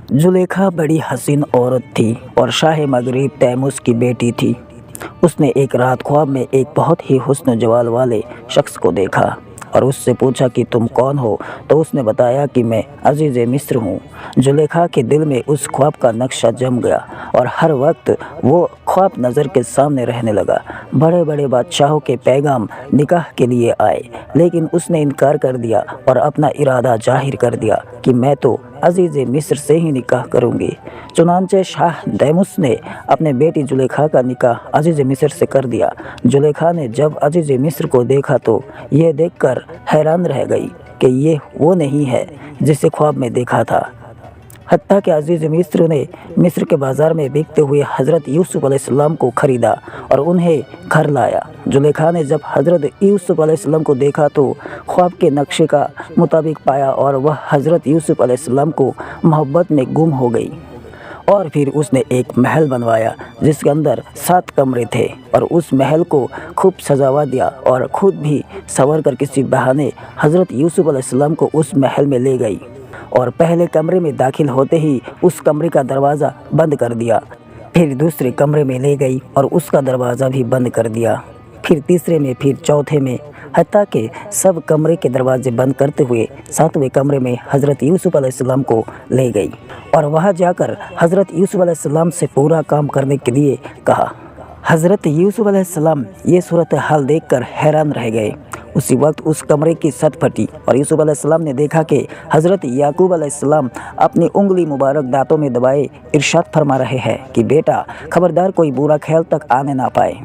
जुलेखा बड़ी हसीन औरत थी और शाह मगरिब तैमूस की बेटी थी। उसने एक रात ख्वाब में एक बहुत ही हुस्न जवाल वाले शख्स को देखा और उससे पूछा कि तुम कौन हो, तो उसने बताया कि मैं अजीज़ मिस्र हूँ। जुलेखा के दिल में उस ख्वाब का नक्शा जम गया और हर वक्त वो ख्वाब नज़र के सामने रहने लगा। बड़े बड़े बादशाहों के पैगाम निकाह के लिए आए, लेकिन उसने इनकार कर दिया और अपना इरादा जाहिर कर दिया कि मैं तो अजीज़ मिस्र से ही निकाह करूँगी। चुनांचे शाह तैमूस ने अपने बेटी जुलेखा का निकाह अजीज़ मिस्र से कर दिया। जुलेखा ने जब अजीज़ मिस्र को देखा तो ये देखकर हैरान रह गई कि ये वो नहीं है जिसे ख्वाब में देखा था। हत्ता कि अजीज़ मिस्र ने मिस्र के बाज़ार में बिकते हुए हज़रत यूसुफ़ अलैहिस्सलाम को ख़रीदा और उन्हें घर लाया। जुलेखा ने जब हज़रत यूसुफ़ अलैहिस्सलाम को देखा तो ख्वाब के नक्शे का मुताबिक पाया और वह हज़रत यूसुफ़ अलैहिस्सलाम को मोहब्बत में गुम हो गई। और फिर उसने एक महल बनवाया जिसके अंदर 7 कमरे थे और उस महल को खूब सजावा दिया और ख़ुद भी संवर कर किसी बहाने हज़रत यूसुफ़ अलैहिस्सलाम को उस महल में ले गई और पहले कमरे में दाखिल होते ही उस कमरे का दरवाज़ा बंद कर दिया। फिर दूसरे कमरे में ले गई और उसका दरवाज़ा भी बंद कर दिया। फिर तीसरे में, फिर चौथे में, हत्ता कि सब कमरे के दरवाजे बंद करते हुए 7वें कमरे में हज़रत यूसुफ़ अलैहिस्सलाम को ले गई और वहाँ जाकर हज़रत यूसुफ़ अलैहिस्सलाम से पूरा काम करने के लिए कहा। हज़रत यूसुफ़ अलैहिस्सलाम ये सूरत हाल देखकर हैरान रह गए। उसी वक्त उस कमरे की छत फटी और यूसुफ़ अलैहिस्सलाम ने देखा कि हज़रत याकूब अलैहिस्सलाम अपनी उंगली मुबारक दांतों में दबाए इरशाद फरमा रहे हैं कि बेटा खबरदार कोई बुरा ख्याल तक आने ना पाए।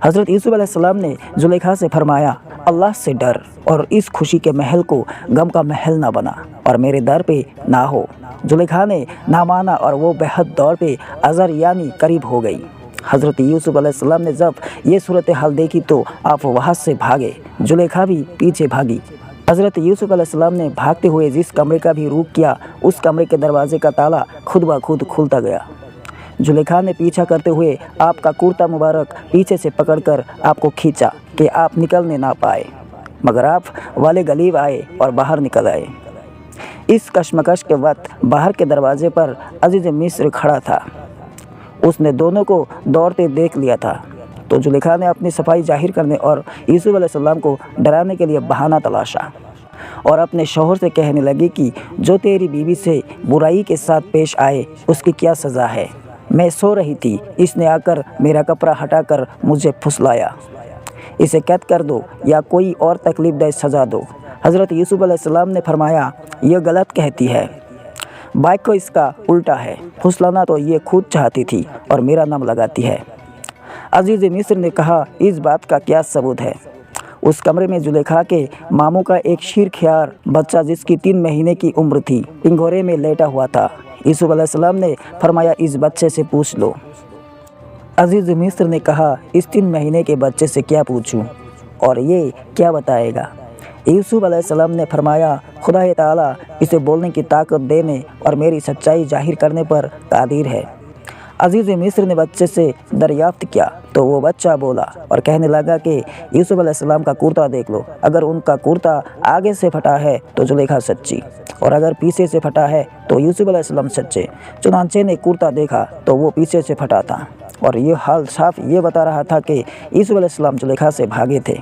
हज़रत यूसुफ़ अलैहिस्सलाम ने जुलेखा से फरमाया, अल्लाह से डर और इस खुशी के महल को गम का महल ना बना और मेरे दर पे ना हो। जुलेखा ने ना माना और वो बेहद दौर पे अज़र यानी करीब हो गई। हज़रत यूसुफ़ अलैहिस्सलाम ने जब ये सूरत हाल देखी तो आप वहाँ से भागे। जुलेखा भी पीछे भागी। हज़रत यूसुफ़ अलैहिस्सलाम ने भागते हुए जिस कमरे का भी रुख किया उस कमरे के दरवाजे का ताला खुद ब खुद खुलता गया। जुलेखा ने पीछा करते हुए आपका कुर्ता मुबारक पीछे से पकड़कर आपको खींचा कि आप निकलने ना पाए, मगर आप वाले गलीब आए और बाहर निकल आए। इस कशमकश के वक्त बाहर के दरवाजे पर अजीज़ मिस्र खड़ा था। उसने दोनों को दौड़ते देख लिया था तो जुलेखा ने अपनी सफाई जाहिर करने और यूसुफ़ अलैहिस्सलाम को डराने के लिए बहाना तलाशा और अपने शौहर से कहने लगी कि जो तेरी बीवी से बुराई के साथ पेश आए उसकी क्या सज़ा है। मैं सो रही थी, इसने आकर मेरा कपड़ा हटाकर मुझे फुसलाया। इसे कैद कर दो या कोई और तकलीफ़देह सज़ा दो। हज़रत यूसुफ़ अलैहिस्सलाम ने फरमाया, यह गलत कहती है, बाइक को इसका उल्टा है। फुसलाना तो ये खुद चाहती थी और मेरा नाम लगाती है। अजीज़ मिस्र ने कहा, इस बात का क्या सबूत है। उस कमरे में जुलेखा के मामू का एक शीरख्यार बच्चा जिसकी 3 महीने की उम्र थी पिंगोरे में लेटा हुआ था। यूसुफ़ अलैहिस्सलाम ने फरमाया, इस बच्चे से पूछ लो। अजीज़ मिस्र ने कहा, इस 3 महीने के बच्चे से क्या पूछूं और ये क्या बताएगा। यूसुफ़ अलैहिस्सलाम ने फरमाया, खुदा ताला इसे बोलने की ताकत देने और मेरी सच्चाई जाहिर करने पर कादिर है। अजीज़ मिस्र ने बच्चे से दरियाफ्त किया तो वो बच्चा बोला और कहने लगा कि यूसुफ़ अलैहिस्सलाम का कुर्ता देख लो। अगर उनका कुर्ता आगे से फटा है तो जुलेखा सच्ची और अगर पीछे से फटा है तो यूसुफ़ अलैहिस्सलाम सच्चे। चुनांचे ने कुर्ता देखा तो वो पीछे से फटा था और ये हाल साफ ये बता रहा था कि यूसुफ़ अलैहिस्सलाम जुलेखा से भागे थे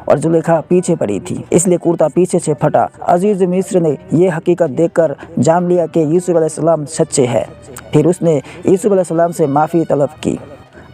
और जुलेखा पीछे पड़ी थी, इसलिए कुर्ता पीछे से फटा। अजीज़ मिस्र ने यह हकीकत देखकर जान लिया कि यूसुफ़ अलैहिस्सलाम सच्चे हैं। फिर उसने यूसुफ़ अलैहिस्सलाम से माफ़ी तलब की।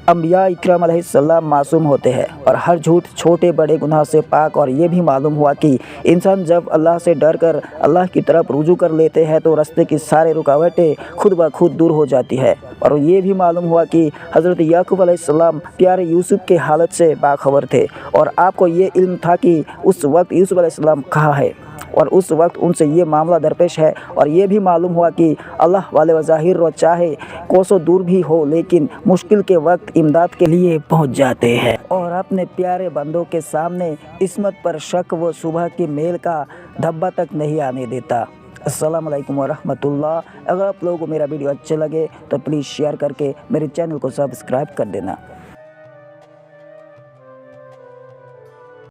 अंबिया इकराम अलैहिस्सलाम मासूम होते हैं और हर झूठ छोटे बड़े गुनाह से पाक, और ये भी मालूम हुआ कि इंसान जब अल्लाह से डर कर अल्लाह की तरफ रुजू कर लेते हैं तो रास्ते की सारी रुकावटें खुद ब खुद दूर हो जाती है। और ये भी मालूम हुआ कि हज़रत याकूब अलैहिस्सलाम प्यारे यूसुफ़ के हालत से बाखबर थे और आपको ये इल्म था कि उस वक्त यूसुफ़ अलैहिस्सलाम कहाँ है और उस वक्त उनसे ये मामला दरपेश है। और ये भी मालूम हुआ कि अल्लाह वाले वज़ाहिर व चाहे कोसों दूर भी हो लेकिन मुश्किल के वक्त इमदाद के लिए पहुंच जाते हैं और अपने प्यारे बंदों के सामने इस्मत पर शक व सुबह के मेल का धब्बा तक नहीं आने देता। अस्सलाम वालेकुम व रहमतुल्लाह। अगर आप लोगों को मेरा वीडियो अच्छे लगे तो प्लीज़ शेयर करके मेरे चैनल को सब्सक्राइब कर देना।